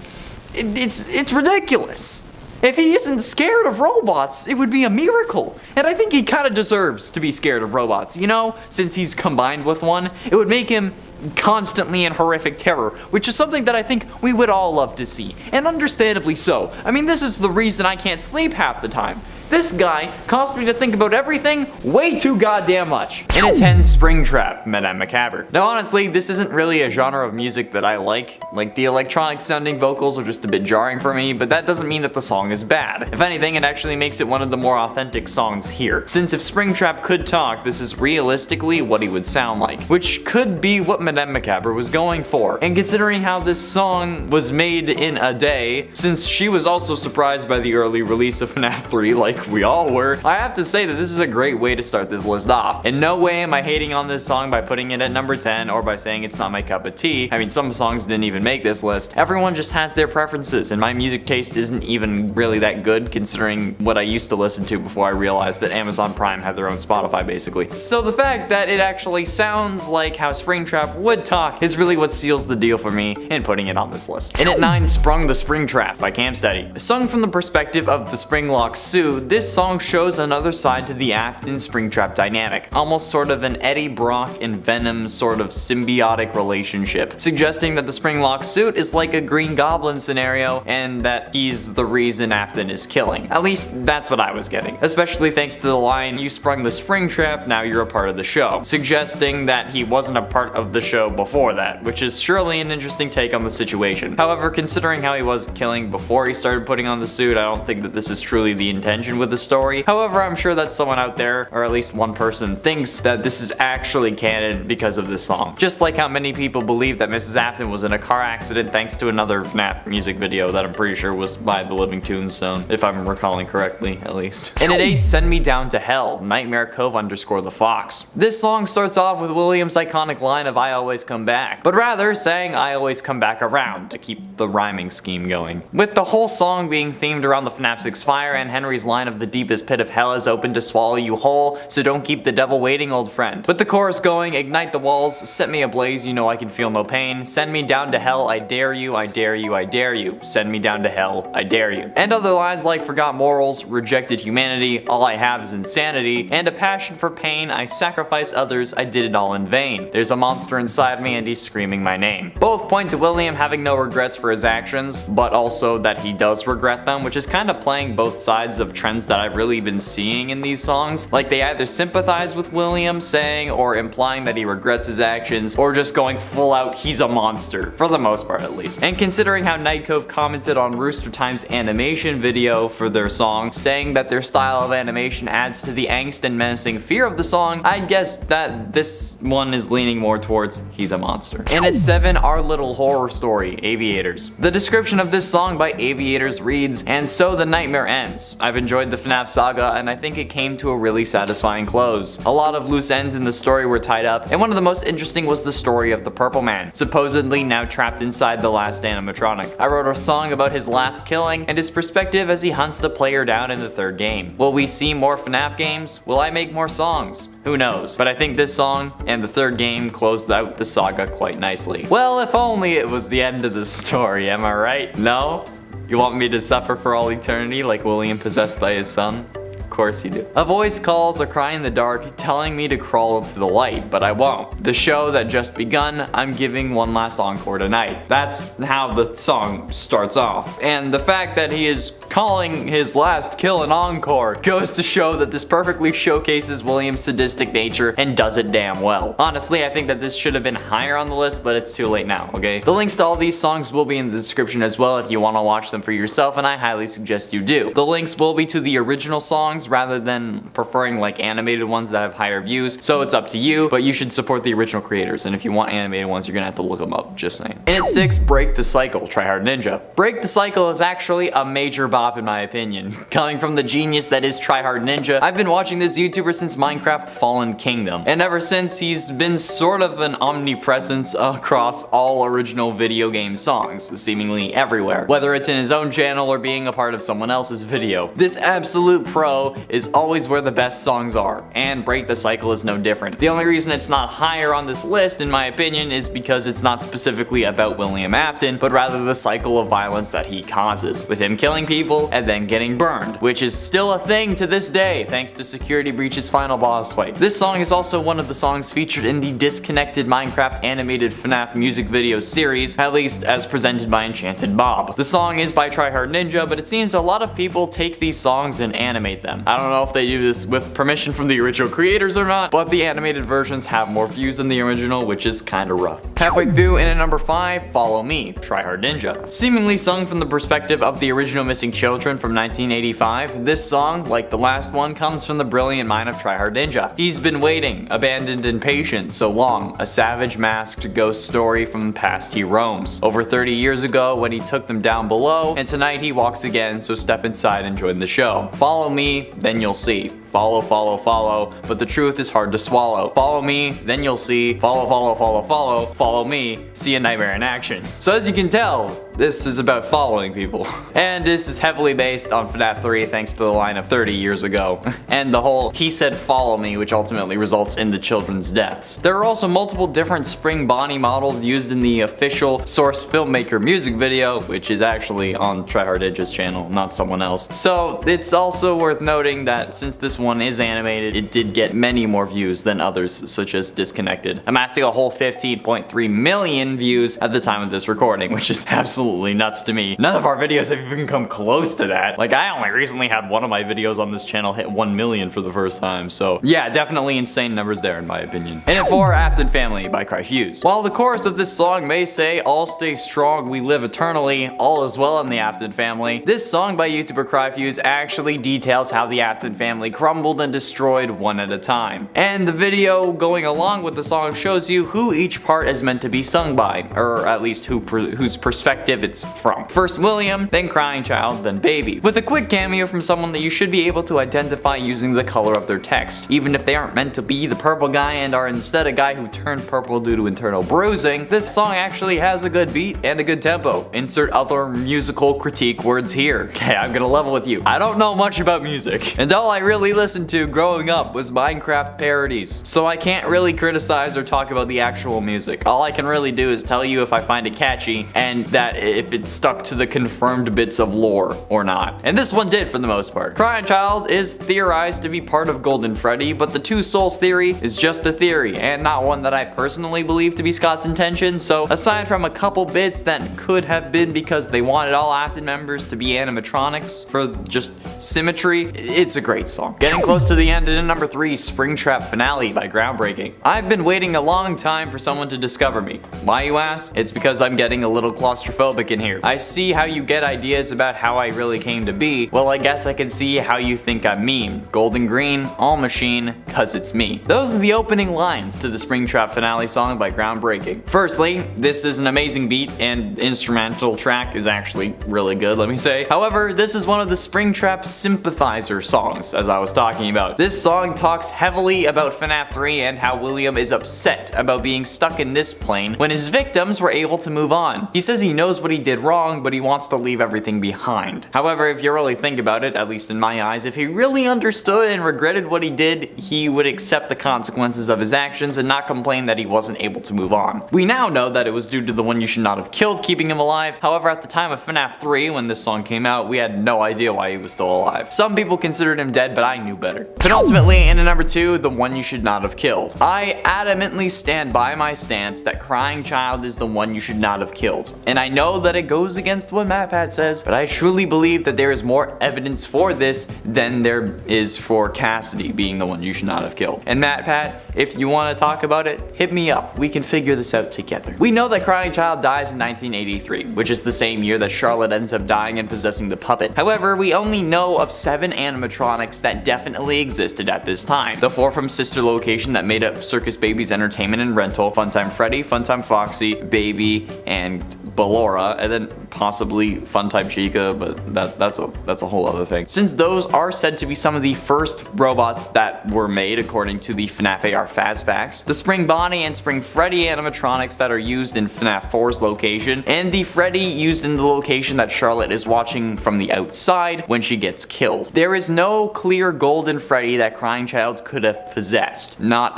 it's ridiculous. If he isn't scared of robots, it would be a miracle. And I think he kind of deserves to be scared of robots, you know? Since he's combined with one, it would make him constantly in horrific terror, which is something that I think we would all love to see. And understandably so. I mean, this is the reason I can't sleep half the time. This guy caused me to think about everything way too goddamn much. In at 10, Springtrap, Madame Macabre. Now honestly, this isn't really a genre of music that I like. Like, the electronic sounding vocals are just a bit jarring for me, but that doesn't mean that the song is bad. If anything, it actually makes it one of the more authentic songs here. Since if Springtrap could talk, this is realistically what he would sound like, which could be what Madame Macabre was going for. And considering how this song was made in a day, since she was also surprised by the early release of FNAF 3 like we all were, I have to say that this is a great way to start this list off. In no way am I hating on this song by putting it at number 10 or by saying it's not my cup of tea. I mean, some songs didn't even make this list. Everyone just has their preferences, and my music taste isn't even really that good considering what I used to listen to before I realized that Amazon Prime had their own Spotify basically. So the fact that it actually sounds like how Springtrap would talk is really what seals the deal for me in putting it on this list. In at 9, Sprung the Springtrap by Camsteady. Sung from the perspective of the Springlock Sue, this song shows another side to the Afton Springtrap dynamic, almost sort of an Eddie Brock and Venom sort of symbiotic relationship, suggesting that the Springlock suit is like a Green Goblin scenario and that he's the reason Afton is killing. At least that's what I was getting, especially thanks to the line, "You sprung the Springtrap, now you're a part of the show," suggesting that he wasn't a part of the show before that, which is surely an interesting take on the situation. However, considering how he was killing before he started putting on the suit, I don't think that this is truly the intention animation with the story. However, I'm sure that someone out there, or at least one person, thinks that this is actually canon because of this song. Just like how many people believe that Mrs. Afton was in a car accident thanks to another FNAF music video that I'm pretty sure was by The Living Tombstone, if I'm recalling correctly, at least. And at 8, Send Me Down to Hell, Nightmare Cove _ the Fox. This song starts off with William's iconic line of I always come back, but rather saying I always come back around to keep the rhyming scheme going. With the whole song being themed around the FNAF 6 fire and Henry's line of the deepest pit of hell is open to swallow you whole, so don't keep the devil waiting, old friend. With the chorus going, ignite the walls, set me ablaze, you know I can feel no pain, send me down to hell, I dare you, I dare you, I dare you, send me down to hell, I dare you. And other lines like forgot morals, rejected humanity, all I have is insanity, and a passion for pain, I sacrifice others, I did it all in vain. There's a monster inside me and he's screaming my name. Both point to William having no regrets for his actions, but also that he does regret them, which is kind of playing both sides of trends that I've really been seeing in these songs. Like they either sympathize with William saying or implying that he regrets his actions, or just going full out he's a monster, for the most part at least. And considering how Night Cove commented on Rooster Time's animation video for their song, saying that their style of animation adds to the angst and menacing fear of the song, I guess that this one is leaning more towards he's a monster. And at 7, Our Little Horror Story, Aviators. The description of this song by Aviators reads, and so the nightmare ends. I've enjoyed the FNAF saga and I think it came to a really satisfying close. A lot of loose ends in the story were tied up, and one of the most interesting was the story of the Purple Man, supposedly now trapped inside the last animatronic. I wrote a song about his last killing and his perspective as he hunts the player down in the 3rd game. Will we see more FNAF games? Will I make more songs? Who knows? But I think this song and the 3rd game closed out the saga quite nicely. Well, if only it was the end of the story, am I right? No? You want me to suffer for all eternity like William possessed by his son? Of course you do. A voice calls, a cry in the dark, telling me to crawl to the light, but I won't. The show that just begun, I'm giving one last encore tonight. That's how the song starts off. And the fact that he is calling his last kill an encore goes to show that this perfectly showcases William's sadistic nature and does it damn well. Honestly, I think that this should have been higher on the list, but it's too late now, okay? The links to all these songs will be in the description as well if you want to watch them for yourself, and I highly suggest you do. The links will be to the original songs rather than preferring like animated ones that have higher views, so it's up to you, but you should support the original creators, and if you want animated ones, you're gonna have to look them up, just saying. And at 6, Break the Cycle, Try Hard Ninja. Break the Cycle is actually a major bop in my opinion. Coming from the genius that is Try Hard Ninja, I've been watching this YouTuber since Minecraft Fallen Kingdom, and ever since he's been sort of an omnipresence across all original video game songs, seemingly everywhere, whether it's in his own channel or being a part of someone else's video. This absolute pro is always where the best songs are, and Break the Cycle is no different. The only reason it's not higher on this list, in my opinion, is because it's not specifically about William Afton, but rather the cycle of violence that he causes, with him killing people and then getting burned, which is still a thing to this day thanks to Security Breach's final boss fight. This song is also one of the songs featured in the disconnected Minecraft animated FNAF music video series, at least as presented by Enchanted Bob. The song is by Try Hard Ninja, but it seems a lot of people take these songs and animate them. I don't know if they do this with permission from the original creators or not, but the animated versions have more views than the original, which is kinda rough. Halfway through, in at number 5, Follow Me, Try Hard Ninja. Seemingly sung from the perspective of the original Missing Children from 1985, this song, like the last one, comes from the brilliant mind of Try Hard Ninja. He's been waiting, abandoned and patient, so long, a savage masked ghost story from the past he roams. Over 30 years ago when he took them down below, and tonight he walks again, so step inside and join the show. Follow me, then you'll see. Follow, follow, follow, but the truth is hard to swallow. Follow me, then you'll see. Follow, follow, follow, follow, follow me, see a nightmare in action. So as you can tell, this is about following people. And this is heavily based on FNAF 3 thanks to the line of 30 years ago. And the whole he said follow me, which ultimately results in the children's deaths. There are also multiple different spring Bonnie models used in the official Source Filmmaker music video, which is actually on Try Hard Ninja's channel, not someone else. So it's also worth noting that since this one is animated, it did get many more views than others, such as Disconnected, amassing a whole 15.3 million views at the time of this recording, which is absolutely absolutely nuts to me. None of our videos have even come close to that. Like, I only recently had one of my videos on this channel hit 1 million for the first time, so yeah, definitely insane numbers there in my opinion. And at 4, Afton Family by Cryfuse. While the chorus of this song may say, "All stay strong, we live eternally, all is well in the Afton family," this song by YouTuber Cryfuse actually details how the Afton family crumbled and destroyed one at a time. And the video going along with the song shows you who each part is meant to be sung by, or at least whose perspective it's from. First William, then Crying Child, then Baby. With a quick cameo from someone that you should be able to identify using the color of their text. Even if they aren't meant to be the purple guy and are instead a guy who turned purple due to internal bruising, this song actually has a good beat and a good tempo. Insert other musical critique words here. Okay, I'm gonna level with you. I don't know much about music, and all I really listened to growing up was Minecraft parodies, so I can't really criticize or talk about the actual music. All I can really do is tell you if I find it catchy, and that if it stuck to the confirmed bits of lore or not. And this one did for the most part. Crying Child is theorized to be part of Golden Freddy, but the Two Souls theory is just a theory, and not one that I personally believe to be Scott's intention, so aside from a couple bits that could have been because they wanted all Afton members to be animatronics for just symmetry, it's a great song. Getting close to the end, and in number 3, Springtrap Finale by Groundbreaking. I've been waiting a long time for someone to discover me. Why, you ask? It's because I'm getting a little claustrophobic in here. I see how you get ideas about how I really came to be. Well, I guess I can see how you think I'm mean. Golden Green, all machine, cause it's me. Those are the opening lines to the Springtrap Finale song by Groundbreaking. Firstly, this is an amazing beat, and instrumental track is actually really good, let me say. However, this is one of the Springtrap sympathizer songs, as I was talking about. This song talks heavily about FNAF 3 and how William is upset about being stuck in this plane when his victims were able to move on. He says he knows what he did wrong, but he wants to leave everything behind. However, if you really think about it, at least in my eyes, if he really understood and regretted what he did, he would accept the consequences of his actions and not complain that he wasn't able to move on. We now know that it was due to the one you should not have killed keeping him alive. However, at the time of FNAF 3, when this song came out, we had no idea why he was still alive. Some people considered him dead, but I knew better. Penultimately, in number 2, the one you should not have killed. I adamantly stand by my stance that Crying Child is the one you should not have killed. And I know that it goes against what MatPat says, but I truly believe that there is more evidence for this than there is for Cassidy being the one you should not have killed. And MatPat, if you want to talk about it, hit me up. We can figure this out together. We know that Crying Child dies in 1983, which is the same year that Charlotte ends up dying and possessing the puppet. However, we only know of 7 animatronics that definitely existed at this time. The 4 from Sister Location that made up Circus Baby's entertainment and rental: Funtime Freddy, Funtime Foxy, Baby, and Ballora, and then possibly Funtime Chica, but that's a whole other thing. Since those are said to be some of the first robots that were made according to the FNAF AR Fast Facts, the Spring Bonnie and Spring Freddy animatronics that are used in FNAF 4's location, and the Freddy used in the location that Charlotte is watching from the outside when she gets killed. There is no clear Golden Freddy that Crying Child could have possessed, not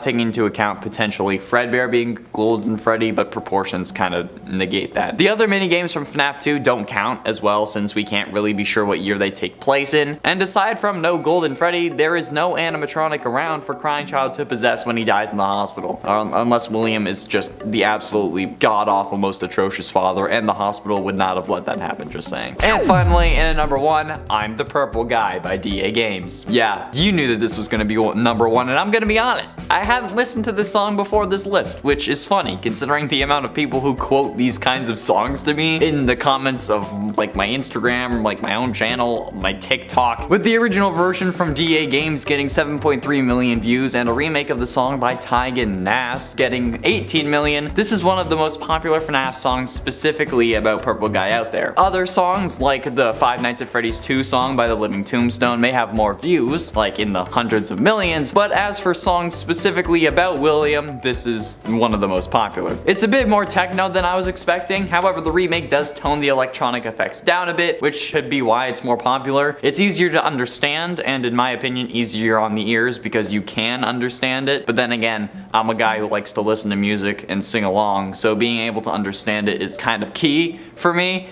taking into account potentially Fredbear being Golden Freddy, but proportions kind of negate that. The other minigames from FNAF 2 don't count as well, since we can't really be sure what year they take place in. And aside from no Golden Freddy, there is no animatronic around for Crying Child to possess when he dies in the hospital. Unless William is just the absolutely god-awful, most atrocious father, and the hospital would not have let that happen, just saying. And finally, in at number 1, I'm the Purple Guy by DA Games. Yeah, you knew that this was gonna be number 1, and I'm gonna be honest, I hadn't listened to this song before this list, which is funny, considering the amount of people who quote these kinds of songs to me in the comments of like my Instagram, like my own channel, my TikTok, with the original version from DA Games getting 7.3 million views and a remake of the song by Tygan Nass getting 18 million. This is one of the most popular FNAF songs specifically about Purple Guy out there. Other songs like the Five Nights at Freddy's 2 song by the Living Tombstone may have more views, like in the hundreds of millions, but as for songs specifically about William, this is one of the most popular. It's a bit more techno than I was expecting. However, the remake does tone the electronic effects down a bit, which should be why it's more popular. It's easier to understand, and in my opinion, easier on the ears because you can understand it. But then again, I'm a guy who likes to listen to music and sing along, so being able to understand it is kind of key for me.